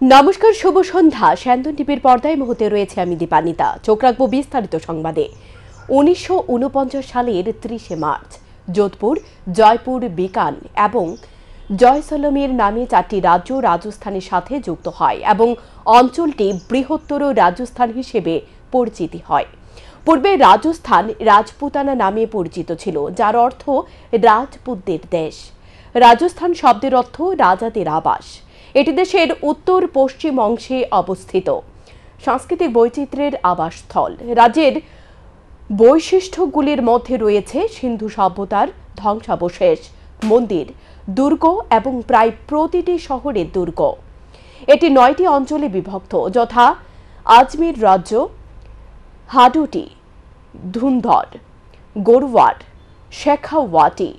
নমস্কার, শুভ সন্ধ্যা। স্যান্দন টিভির পর্দায় মুহূর্তে রয়েছে আমি দীপান্বিতা। চোখ রাখবো বিস্তারিত সংবাদে। 1949 সালের 30 মার্চ যোধপুর, জয়পুর, বিকান এবং জয়সলমের নামে চারটি রাজ্য রাজস্থানের সাথে যুক্ত হয় এবং অঞ্চলটি বৃহত্তর রাজস্থান হিসেবে পরিচিতি হয়। পূর্বে রাজস্থান রাজপুতানা নামে পরিচিত ছিল, যার অর্থ রাজপুতদের দেশ। রাজস্থান শব্দের অর্থ রাজাদের আবাস। এটি দেশের উত্তর পশ্চিম অংশে অবস্থিত সাংস্কৃতিক বৈচিত্র্যের আবাসস্থল। রাজ্যের বৈশিষ্ট্যগুলির মধ্যে রয়েছে সিন্ধু সভ্যতার ধ্বংসাবশেষ, মন্দির, দুর্গ এবং প্রায় প্রতিটি শহরের দুর্গ। এটি 9টি অঞ্চলে বিভক্ত, যথা আজমির রাজ্য, হাডুটি, ধুন্ধর, গরওয়ার, শেখাওয়াটি,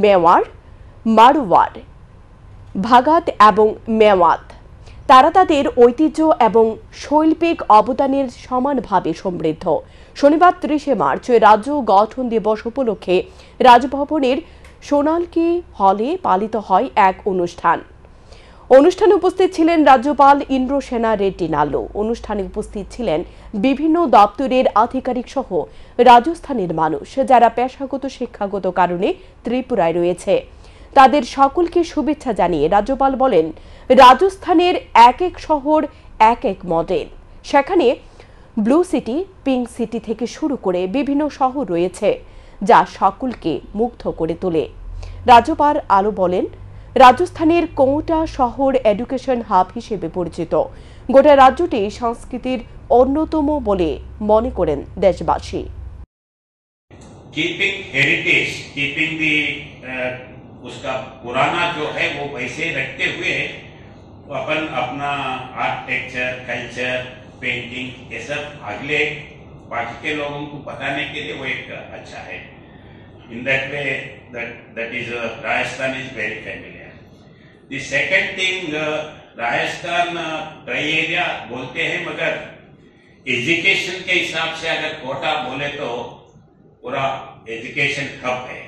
মেওয়াড়, মারওয়াড়, ভাগাত এবং মেওয়াত। তারা তাদের ঐতিহ্য এবং শৈল্পিক অবদানের সমানভাবে সমৃদ্ধ। শনিবার 30 মার্চ রাজ্য গঠন দিবস উপলক্ষে রাজভবনের সোনালকি হলে পালিত হয় এক অনুষ্ঠানে উপস্থিত ছিলেন রাজ্যপাল ইন্দ্রসেনা রেড্ডি নাল্লু। অনুষ্ঠানে উপস্থিত ছিলেন বিভিন্ন দপ্তরের আধিকারিক সহ রাজস্থানের মানুষ, যারা পেশাগত শিক্ষাগত কারণে ত্রিপুরায় রয়েছে। তাদের সকলকে শুভেচ্ছা জানিয়ে রাজ্যপাল বলেন, রাজস্থানের এক এক শহর এক এক মডেল। সেখানে ব্লু সিটি, পিঙ্ক সিটি থেকে শুরু করে বিভিন্ন শহর রয়েছে, যা সকলকে মুগ্ধ করে তোলে। রাজ্যপাল আরও বলেন, রাজস্থানের কোটা শহর এডুকেশন হাব হিসেবে পরিচিত। গোটা রাজ্যটি সংস্কৃতির অন্যতম বলে মনে করেন দেশবাসী। उसका पुराना जो है वो वैसे रखते हुए अपन अपना आर्किटेक्चर, कल्चर, पेंटिंग ये सब अगले बाकी के लोगों को बताने के लिए वो एक अच्छा है। In that way that is Rajasthan is very familiar. The second thing, Rajasthan try area बोलते हैं, मगर एजुकेशन के हिसाब से अगर कोटा बोले तो पूरा एजुकेशन हब है।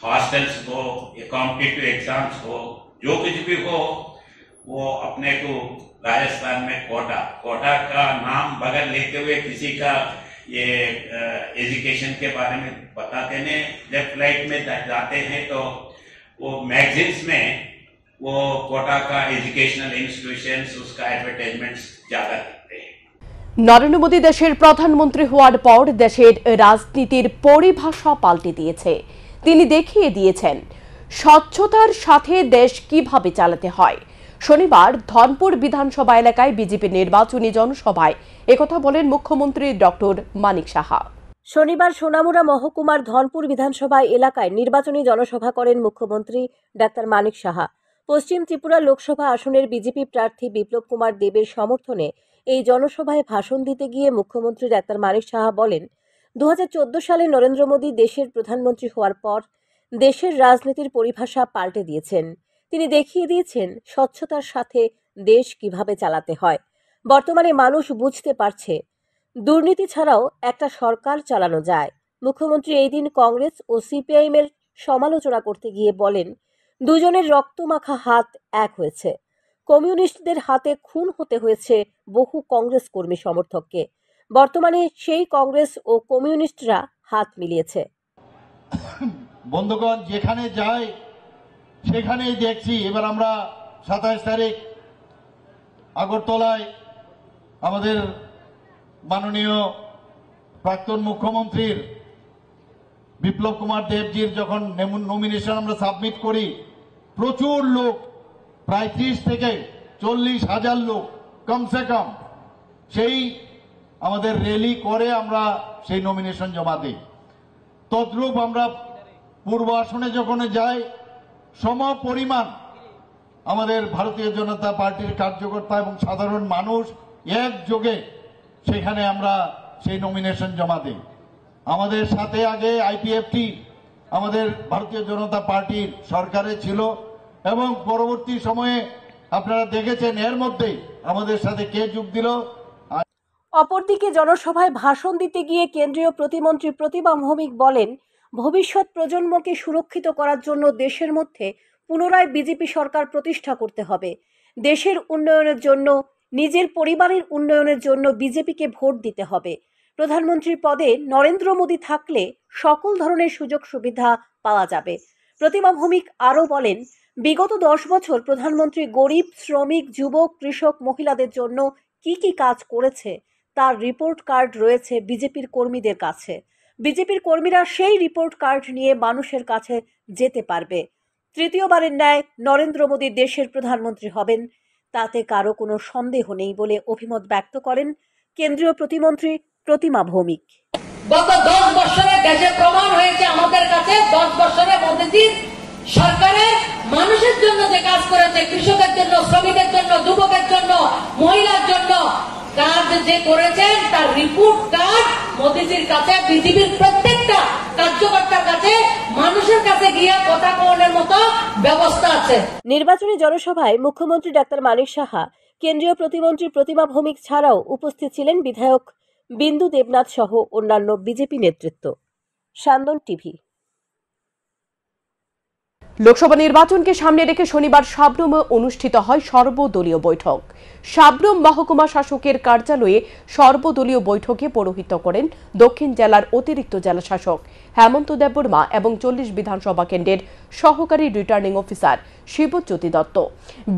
हॉस्टल्स हो या कॉम्पिटिटिव एग्जाम्स हो, जो कुछ भी हो, वो अपने को राजस्थान में कोटा का नाम बगैर लेते हुए किसी का ये एजुकेशन के बारे में बताते हैं। जब फ्लाइट में जाते हैं तो वो मैगजीन्स में वो कोटा का एजुकेशनल इंस्टीट्यूशंस, उसका एडवर्टाइजमेंट्स ज्यादा दिखते हैं। নরেন্দ্র মোদী দেশের প্রধানমন্ত্রী হওয়ার পর দেশের রাজনীতির পরিভাষা পাল্টে দিয়েছে। তিনি দেখিয়ে দিয়েছেন স্বচ্ছতার সাথে দেশ কিভাবে চালাতে হয়। শনিবার ধনপুর বিধানসভা এলাকায় বিজেপি নির্বাচনী জনসভায় একথা বলেন মুখ্যমন্ত্রী ডক্টর মানিক সাহা। শনিবার সোনামুড়া মহকুমার ধনপুর বিধানসভা এলাকায় নির্বাচনী জনসভা করেন মুখ্যমন্ত্রী ডাক্তার মানিক সাহা। পশ্চিম ত্রিপুরা লোকসভা আসনের বিজেপি প্রার্থী বিপ্লব কুমার দেবের সমর্থনে এই জনসভায় ভাষণ দিতে গিয়ে মুখ্যমন্ত্রী ডাক্তার মানিক সাহা বলেন, 2014 সালে নরেন্দ্র মোদী দেশের প্রধানমন্ত্রী হওয়ার পর দেশের রাজনীতির পরিভাষা পাল্টে দিয়েছেন। তিনি দেখিয়ে দিয়েছেন স্বচ্ছতার সাথে দেশ কিভাবে চালাতে হয়। বর্তমানে মানুষ বুঝতে পারছে দুর্নীতি ছাড়াও একটা সরকার চালানো যায়। মুখ্যমন্ত্রী এই দিন কংগ্রেস ও সিপিআইএম এর সমালোচনা করতে গিয়ে বলেন, দুজনের রক্তমাখা হাত এক হয়েছে। কমিউনিস্টদের হাতে খুন হতে হয়েছে বহু কংগ্রেস কর্মী সমর্থককে। বর্তমানে সেই কংগ্রেস ও কমিউনিস্টরা হাত মিলিয়েছে। বন্ধুগণ, যেখানে যাই সেখানেই দেখছি। এবার আমরা 27 তারিখ আগরতলায় আমাদের মাননীয় প্রাক্তন মুখ্যমন্ত্রীর বিপ্লব কুমার দেবজির যখন নমিনেশন আমরা সাবমিট করি, প্রচুর লোক, প্রায় 30 থেকে 40 হাজার লোক কমসে কম সেই আমাদের র্যালি করে আমরা সেই নমিনেশন জমা দিই। তদ্রূপ আমরা পূর্ব আসনে যখন যাই, সম পরিমাণ আমাদের ভারতীয় জনতা পার্টির কার্যকর্তা এবং সাধারণ মানুষ একযোগে সেখানে আমরা সেই নমিনেশন জমা দিই। আমাদের সাথে আগে আইপিএফটি আমাদের ভারতীয় জনতা পার্টির সরকারে ছিল এবং পরবর্তী সময়ে আপনারা দেখেছেন এর মধ্যেই আমাদের সাথে কে যোগ দিল। অপরদিকে জনসভায় ভাষণ দিতে গিয়ে কেন্দ্রীয় প্রতিমন্ত্রী প্রতিভা ভৌমিক বলেন, ভবিষ্যৎ প্রজন্মকে সুরক্ষিত করার জন্য দেশের মধ্যে পুনরায় বিজেপি সরকার প্রতিষ্ঠা করতে হবে। দেশের উন্নয়নের জন্য, নিজের পরিবারের উন্নয়নের জন্য বিজেপিকে ভোট দিতে হবে। প্রধানমন্ত্রীর পদে নরেন্দ্র মোদী থাকলে সকল ধরনের সুযোগ সুবিধা পাওয়া যাবে। প্রতিমা ভৌমিক আরও বলেন, বিগত 10 বছর প্রধানমন্ত্রী গরিব, শ্রমিক, যুবক, কৃষক, মহিলাদের জন্য কি কি কাজ করেছে তার রিপোর্ট কার্ড রয়েছে বিজেপির কর্মীদের কাছে। বিজেপির কর্মীরা সেই রিপোর্ট কার্ড নিয়ে মানুষের কাছে যেতে পারবে। তৃতীয়বারের ন্যায় নরেন্দ্র মোদী দেশের প্রধানমন্ত্রী হবেন, তাতে কারো কোনো সন্দেহ নেই বলে অভিমত ব্যক্ত করেন কেন্দ্রীয় প্রতিমন্ত্রী প্রতিমা ভৌমিক। গত 10 বছরে দেশে প্রমাণ হয়েছে আমাদের কাছে 10 বছরে মোদীজির সরকারের মানুষের জন্য যে কাজ করেছে, কৃষকের জন্য, শ্রমিকের জন্য, যুবকের জন্য, মহিলার জন্য কাজ যে করেছেন তার রিপোর্ট কার্ড মোদীজির কাছে, বিজেপির প্রত্যেকটা কার্যকর্তার কাছে, মানুষের কাছে গিয়ে কথা বলার মতো ব্যবস্থা আছে। নির্বাচনী জনসভায় মুখ্যমন্ত্রী ডাক্তার মানিক সাহা, কেন্দ্রীয় প্রতিমন্ত্রী প্রতিমা ভৌমিক ছাড়াও উপস্থিত ছিলেন বিধায়ক বিন্দু দেবনাথ সহ অন্যান্য বিজেপি নেতৃত্ব। সান্দন টিভি। লোকসভা নির্বাচনকে সামনে রেখে শনিবার সাব্রমে অনুষ্ঠিত হয় সর্বদলীয় বৈঠক। সাব্রম মহকুমা শাসকের কার্যালয়ে সর্বদলীয় বৈঠকে পৌরোহিত্য করেন দক্ষিণ জেলার অতিরিক্ত জেলা শাসক হেমন্ত দেববর্মা এবং 40 বিধানসভা কেন্দ্রের সহকারী রিটার্নিং অফিসার শিবজ্যোতি দত্ত।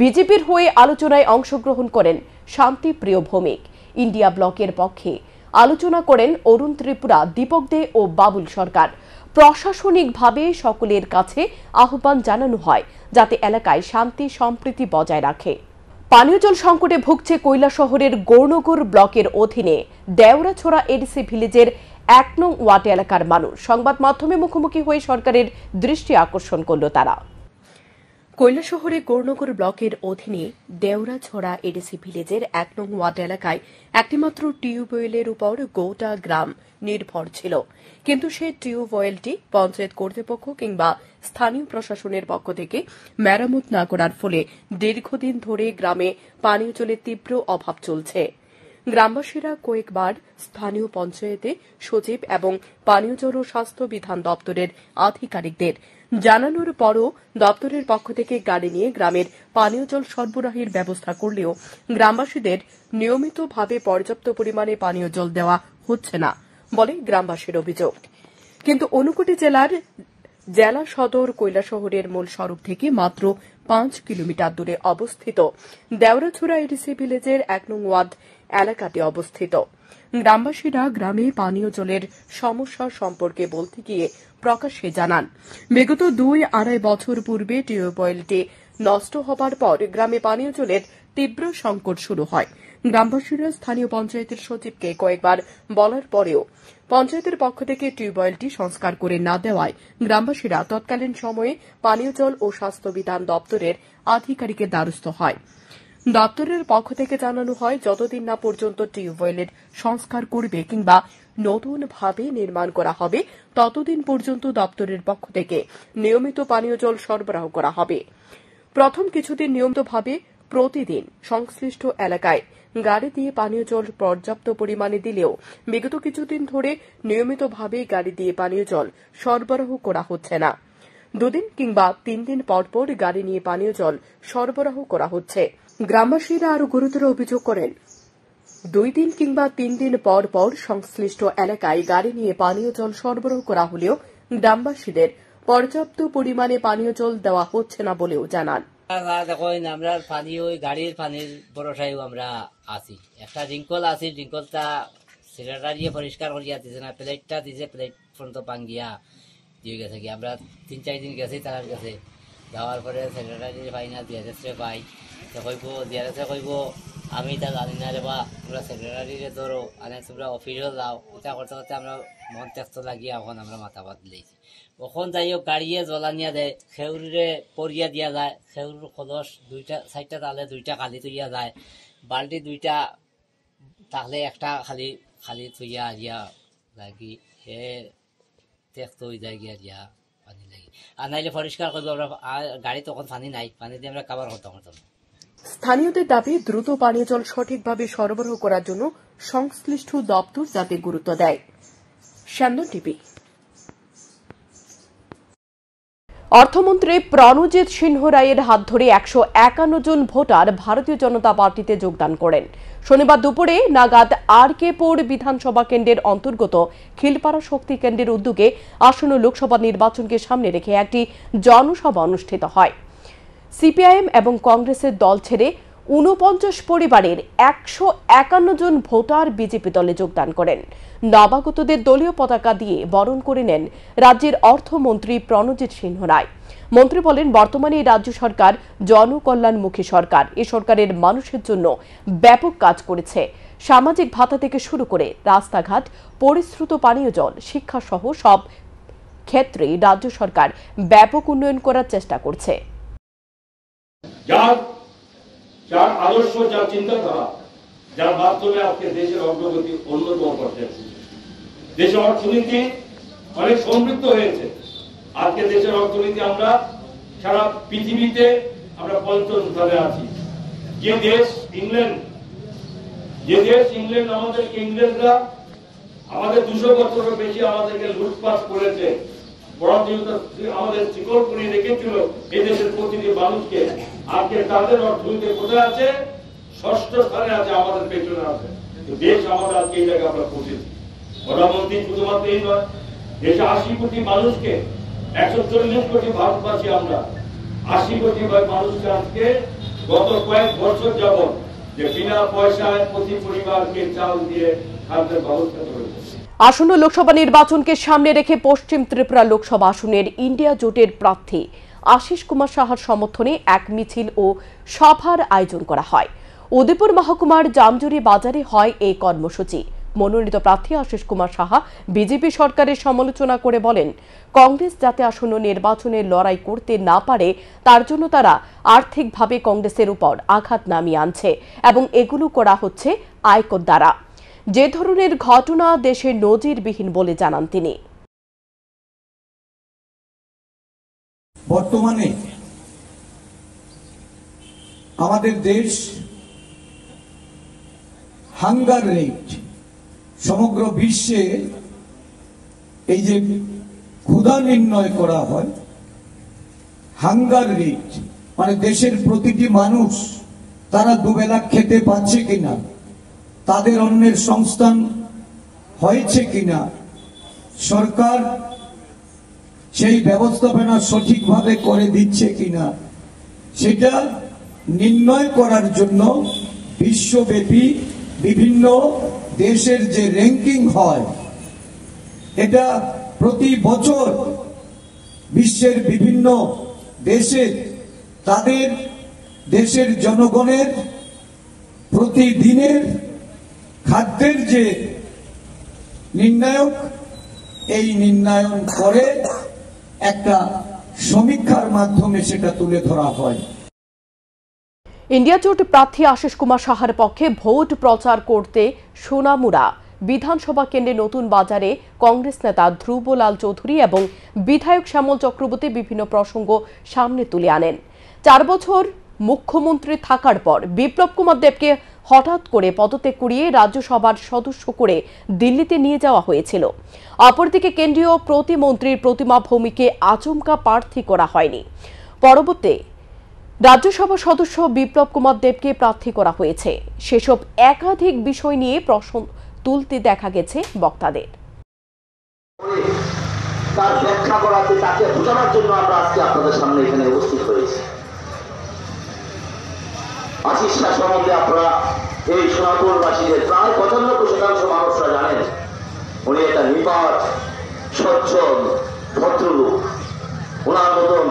বিজেপির হয়ে আলোচনায় অংশগ্রহণ করেন শান্তিপ্রিয় ভৌমিক। ইন্ডিয়া ব্লকের পক্ষে আলোচনা করেন অরুণ ত্রিপুরা, দীপক দে ও বাবুল সরকার। প্রশাসনিকভাবে সকলের কাছে আহ্বান জানানো হয় যাতে এলাকায় শান্তি সম্প্রীতি বজায় রাখে। পানীয় জল সংকটে ভুগছে কৈলাসহরের গৌরনগর ব্লকের অধীনে দেওরাছড়া এডিসি ভিলেজের 1 নং ওয়ার্ড এলাকার মানুষ। সংবাদ মাধ্যমে মুখোমুখি হয়ে সরকারের দৃষ্টি আকর্ষণ করল তারা। কৈলাসহরে গৌরনগর ব্লকের অধীনে দেওরাছড়া এডিসি ভিলেজের 1 নং ওয়ার্ড এলাকায় একটিমাত্র টিউবওয়েলের উপর গোটা গ্রাম নির্ভর ছিল, কিন্তু সেই টিউবওয়েলটি পঞ্চায়েত কর্তৃপক্ষ কিংবা স্থানীয় প্রশাসনের পক্ষ থেকে মেরামত না করার ফলে দীর্ঘদিন ধরে গ্রামে পানীয় জলের তীব্র অভাব চলছে। গ্রামবাসীরা কয়েকবার স্থানীয় পঞ্চায়েতে সচিব এবং পানীয় জল ও স্বাস্থ্য বিধান দপ্তরের আধিকারিকদের জানানোর পরও দপ্তরের পক্ষ থেকে গাড়ি নিয়ে গ্রামের পানীয় জল সরবরাহের ব্যবস্থা করলেও গ্রামবাসীদের নিয়মিতভাবে পর্যাপ্ত পরিমাণে পানীয় জল দেওয়া হচ্ছে না বলে গ্রামবাসীর অভিযোগ। কিন্তু ঊনকোটি জেলার জেলা সদর কৈলাসহরের মূল সড়ক থেকে মাত্র 5 কিলোমিটার দূরে অবস্থিত দেওরাছড়া এডিসি ভিলেজের 1 নং ওয়ার্ড এলাকাতে অবস্থিত। গ্রামবাসীরা গ্রামে পানীয় জলের সমস্যা সম্পর্কে বলতে গিয়ে প্রকাশ্যে জানান, বিগত 2-2.5 বছর পূর্বে টিউবওয়েলটি নষ্ট হবার পর গ্রামে পানীয় জলের তীব্র সংকট শুরু হয়। গ্রামবাসীরা স্থানীয় পঞ্চায়েতের সচিবকে কয়েকবার বলার পরেও পঞ্চায়েতের পক্ষ থেকে টিউবওয়েলটি সংস্কার করে না দেওয়ায় গ্রামবাসীরা তৎকালীন সময়ে পানীয় জল ও স্বাস্থ্য বিধান দপ্তরের আধিকারিকের দ্বারস্থ হয়। দপ্তরের পক্ষ থেকে জানানো হয়, যতদিন না পর্যন্ত টিউবওয়েলের সংস্কার করবে কিংবা নতুনভাবে নির্মাণ করা হবে ততদিন পর্যন্ত দপ্তরের পক্ষ থেকে নিয়মিত পানীয় জল সরবরাহ করা হবে। প্রথম কিছুদিন নিয়মিতভাবে প্রতিদিন সংশ্লিষ্ট এলাকায় গাড়ি দিয়ে পানীয় জল পর্যাপ্ত পরিমাণে দিলেও বিগত কিছুদিন ধরে নিয়মিতভাবে গাড়ি দিয়ে পানীয় জল সরবরাহ করা হচ্ছে না। 2 দিন কিংবা 3 দিন পর পর গাড়ি নিয়ে পানীয় জল সরবরাহ করা হচ্ছে। গ্রামবাসীরা আরও গুরুতর অভিযোগ করেন, 2 দিন কিংবা 3 দিন পর পর সংশ্লিষ্ট এলাকায় গাড়ি নিয়ে পানীয় জল সরবরাহ করা হলেও গ্রামবাসীদের পর্যাপ্ত পরিমাণে পানীয় জল দেওয়া হচ্ছে না বলেও জানান। দেখেন, আমরা পানি ওই গাড়ির পানির ভরসায় আমরা আছি। একটা জিঙ্কল আছে, জিঙ্কলটা সিলিন্ডার দিয়ে পরিষ্কার করিয়া দিছে না, প্লেটটা দিছে, প্লেট পর্যন্ত পাঙ্গিয়া দিয়ে গেছে কি। আমরা 3-4 দিন গেছি তার কাছে, যাওয়ার পরে সেক্রেটারি পাই না, ডিআরএসে পাই, কইব ডিআরএসে কইব আমি তা জানি না রে বা, তোমরা সেক্রেটারিরে ধরো, অনেক তোমরা অফিসেও যাও। এটা করতে করতে আমরা মন ত্যাক্ত লাগিয়ে এখন আমরা মাথা বাদ দিয়েছি। ওখান যাই হোক গাড়িয়ে জ্বলানিয়া দেয়, খেউরিরে পরিয়া দিয়া যায়, খেউর খদস 2-4টা তালে 2টা খালি তুইয়া যায়, বাল্টি 2টা তাহলে একটা খালি খালি তুইয়া ইয়া লাগি হে ত্যাক্ত হয়ে যায় গিয়া দিয়া পানি লাগি। আর নাইলে পরিষ্কার করবো আমরা, গাড়ি তখন পানি নাই, পানি দিয়ে আমরা কাবার করতে পারতাম। স্থানীয়দের দাবি, দ্রুত পানীয় জল সঠিকভাবে সরবরাহ করার জন্য সংশ্লিষ্ট দপ্তর যাতে গুরুত্ব দেয়। সান্দন টিভি। অর্থমন্ত্রী প্রণজিৎ সিংহ রায়ের হাত ধরে 151 জন ভোটার ভারতীয় জনতা পার্টিতে যোগদান করেন। শনিবার দুপুরে নাগাদ আরকেপুর বিধানসভা কেন্দ্রের অন্তর্গত খিলপাড়া শক্তি কেন্দ্রের উদ্যোগে আসন্ন লোকসভা নির্বাচনকে সামনে রেখে একটি জনসভা অনুষ্ঠিত হয়। সিপিআইএম এবং কংগ্রেসের দল ছেড়ে 49 পরিবারের 151 জন ভোটার বিজেপি দলে যোগদান করেন। নবাগতদের দলীয় পতাকা দিয়ে বরণ করে নেন রাজ্যের অর্থমন্ত্রী প্রণজিৎ সিংহ রায়। মন্ত্রী বলেন, বর্তমানে রাজ্য সরকার জনকল্যাণমুখী সরকার। এ সরকারের মানুষের জন্য ব্যাপক কাজ করেছে। সামাজিক ভাতা থেকে শুরু করে রাস্তাঘাট, পরিশ্রুত পানীয় জল, শিক্ষা সহ সব ক্ষেত্রে রাজ্য সরকার ব্যাপক উন্নয়ন করার চেষ্টা করছে। যার আদর্শ, যার চিন্তাধারা, যার মাধ্যমে আজকে দেশের অগ্রগতি অন্যতম পর্যায়ে, দেশের অর্থনীতি অনেক সমৃদ্ধ হয়েছে। আজকে দেশের অর্থনীতি আমরা সারা পৃথিবীতে আমরা ৫ম স্থানে আছি। যে দেশ ইংল্যান্ড আমাদেরকে, ইংরেজরা আমাদের 200 বছরের বেশি আমাদেরকে লুটপাট করেছে, পরাধীনতা আমাদের শিকল করে রেখেছিল এই দেশের প্রতিটি মানুষকে। আজকে তাদের অর্থনীতি কোথায় আছে? 6ষ্ঠ স্থানে আছে, আমাদের পেছনে আছে। দেশ আমাদের আজকে এই জায়গায় আমরা পৌঁছেছি। প্রধানমন্ত্রী শুধুমাত্র এই নয়, দেশে 80 কোটি মানুষকে, 140 কোটি ভারতবাসী আমরা, 80 কোটি মানুষকে আজকে গত কয়েক বছর যাবত যে বিনা পয়সায় প্রতি পরিবারকে চাল দিয়ে খাদ্যের ব্যবস্থা করেছে। আসন্ন লোকসভা নির্বাচনকে সামনে রেখে পশ্চিম ত্রিপুরা লোকসভা আসনের ইন্ডিয়া জোটের প্রার্থী আশিস কুমার সাহার সমর্থনে এক মিছিল ও সভার আয়োজন করা হয়। উদয়পুর মহকুমার জামজুরি বাজারে হয় এই কর্মসূচি। মনোনীত প্রার্থী আশিস কুমার সাহা বিজেপি সরকারের সমালোচনা করে বলেন, কংগ্রেস যাতে আসন্ন নির্বাচনে লড়াই করতে না পারে তার জন্য তারা আর্থিকভাবে কংগ্রেসের উপর আঘাত নামিয়ে আনছে এবং এগুলো করা হচ্ছে আয়কর দ্বারা। যে ধরনের ঘটনা দেশের নজিরবিহীন বলে জানান তিনি। বর্তমানে আমাদের দেশ হাঙ্গার রেট, সমগ্র বিশ্বে এই যে ক্ষুধা নির্ণয় করা হয়, হাঙ্গার রেট মানে দেশের প্রতিটি মানুষ তারা দুবেলা খেতে পাচ্ছে কিনা, তাদের অন্যের সংস্থান হয়েছে কিনা, সরকার সেই ব্যবস্থাপনা সঠিকভাবে করে দিচ্ছে কিনা, সেটা নির্ণয় করার জন্য বিশ্বব্যাপী বিভিন্ন দেশের যে র্যাঙ্কিং হয়, এটা প্রতি বছর বিশ্বের বিভিন্ন দেশে তাদের দেশের জনগণের প্রতিদিনের খাদ্যের যে নির্ণায়ক, এই নির্ণয়ন করে একটা সমীক্ষার মাধ্যমে সেটা তুলে ধরা হয়। ইন্ডিয়া জোট প্রার্থী আশিস কুমার সাহার পক্ষে ভোট প্রচার করতে সোনামুড়া বিধানসভা কেন্দ্রে নতুন বাজারে কংগ্রেস নেতা ধ্রুবলাল চৌধুরী এবং বিধায়ক শ্যামল চক্রবর্তী বিভিন্ন প্রসঙ্গ সামনে তুলে আনেন। 4 বছর মুখ্যমন্ত্রী থাকার পর বিপ্লব কুমার দেবকে হঠাৎ করে পদত্যাগ করিয়ে রাজ্যসভার সদস্য করে দিল্লিতে নিয়ে যাওয়া হয়েছিল। অপরদিকে কেন্দ্রীয় প্রতিমন্ত্রীর প্রতিমা ভৌমিকে আচমকা প্রার্থী করা হয়নি। পরবর্তী রাজ্যসভা সদস্য বিপ্লব কুমার দেবকে প্রার্থী করা হয়েছে। সেসব একাধিক বিষয় নিয়ে প্রশ্ন তুলতে দেখা গেছে বক্তাদের। তার ব্যাখ্যা করাতে, তাকে বোঝানোর জন্য আমরা আজকে আপনাদের সামনে এখানে উপস্থিত হয়েছি। আশিস শাহ সম্বন্ধে আপনারা এই সোনাপুরবাসীদের প্রায় 95% মানুষরা জানেন, উনি একটা নিপাট, সচ্ছল, ভদ্রলোক। ওনার মতন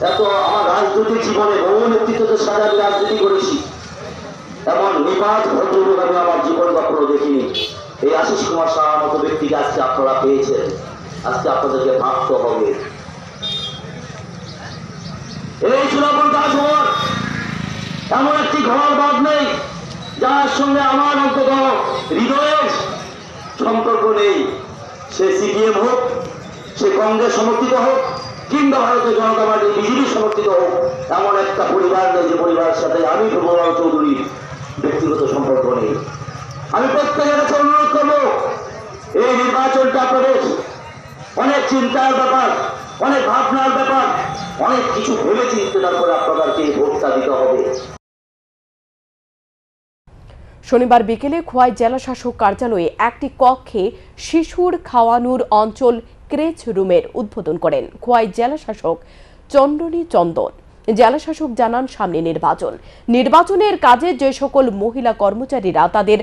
এত আমার রাজনৈতিক জীবনে বহু নেতৃত্বের সাথে আমি রাজনীতি করেছি, এমন নিপাট ভদ্রলোক আমি আমার জীবন কখনো দেখিনি। এই আশিস কুমার সাহার মতো ব্যক্তিকে আজকে আপনারা পেয়েছেন, আজকে আপনাদেরকে ভাবতে হবে। এই সোনাপুর দাসহর এমন একটি ঘর বাদ নেই যার সঙ্গে আমার অন্তত হৃদয়ের সম্পর্ক নেই। সে সিপিএম হোক, সে কংগ্রেস সমর্থিত হোক, কিংবা ভারতীয় জনতা পার্টি বিজেপি সমর্থিত হোক, এমন একটা পরিবার নেই যে পরিবারের সাথে আমি ধ্রুবলাল চৌধুরীর ব্যক্তিগত সম্পর্ক নেই। আমি প্রত্যেকের কাছে অনুরোধ করবো, এই নির্বাচনটা আপনাদের অনেক চিন্তার ব্যাপার, অনেক ভাবনার ব্যাপার, অনেক কিছু ভেবে চিন্তে তারপরে আপনাদেরকে ভোটটা দিতে হবে। শনিবার বিকেলে খোয়াই জেলা শাসক কার্যালয়ে একটি কক্ষে শিশুর খাওয়ানোর অঞ্চল ক্রেচ রুমের উদ্বোধন করেন খোয়াই জেলা শাসক চন্দ্রনী চন্দন। জেলা শাসক জানান, সামনে নির্বাচনের কাজে যে সকল মহিলা কর্মচারীরা তাদের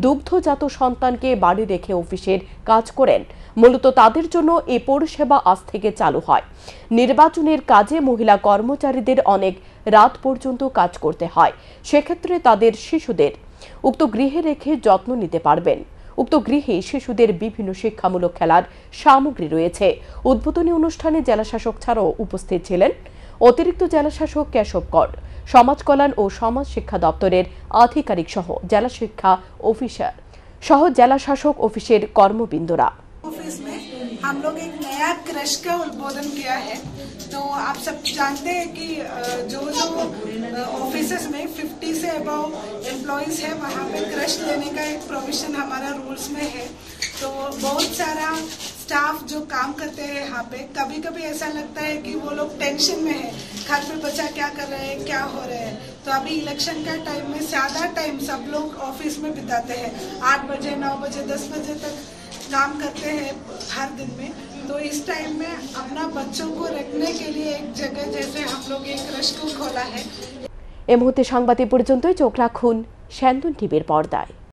দুগ্ধজাত সন্তানকে বাড়ি রেখে অফিসের কাজ করেন, মূলত তাদের জন্য এই পরিষেবা আজ থেকে চালু হয়। নির্বাচনের কাজে মহিলা কর্মচারীদের অনেক রাত পর্যন্ত কাজ করতে হয়, সেক্ষেত্রে তাদের শিশুদের উক্ত গৃহে রেখে যত্ন নিতে পারবেন। উক্ত গৃহে শিশুদের বিভিন্ন শিক্ষামূলক খেলার সামগ্রী রয়েছে। উদ্বোধনী অনুষ্ঠানে জেলাশাসক ছাড়াও উপস্থিত ছিলেন অতিরিক্ত জেলাশাসক কেশব কর, সমাজ কল্যাণ ও সমাজ শিক্ষা দপ্তরের আধিকারিক সহ জেলা শিক্ষা অফিসার সহ জেলাশাসক অফিসের কর্মবৃন্দরা। ऑफिस में हम लोग एक नया क्रश का उद्बोधन किया है। तो आप सब जानते हैं कि जो ऑफिसेस में 50 से अबव एम्प्लॉइज है वहाँ पे क्रश लेने का एक प्रोविजन हमारा रूल्स में है। तो बहुत सारा स्टाफ जो काम करते हैं यहाँ पे, कभी कभी ऐसा लगता है कि वो लोग टेंशन में है, घर पे बच्चा क्या कर रहे हैं, क्या हो रहे हैं। तो अभी इलेक्शन का टाइम में ज्यादा टाइम सब लोग ऑफिस में बिताते हैं, 8 बजे 9 बजे 10 बजे तक काम करते हैं हर दिन में। तो इस टाइम में अपना बच्चों को रखने के लिए एक जगह जैसे हम लोग एक क्रश को खोला है। এই মুহূর্তে সংবাদে পর্যন্তই। চোখ রাখুন স্যান্দন টিভির পর্দায়।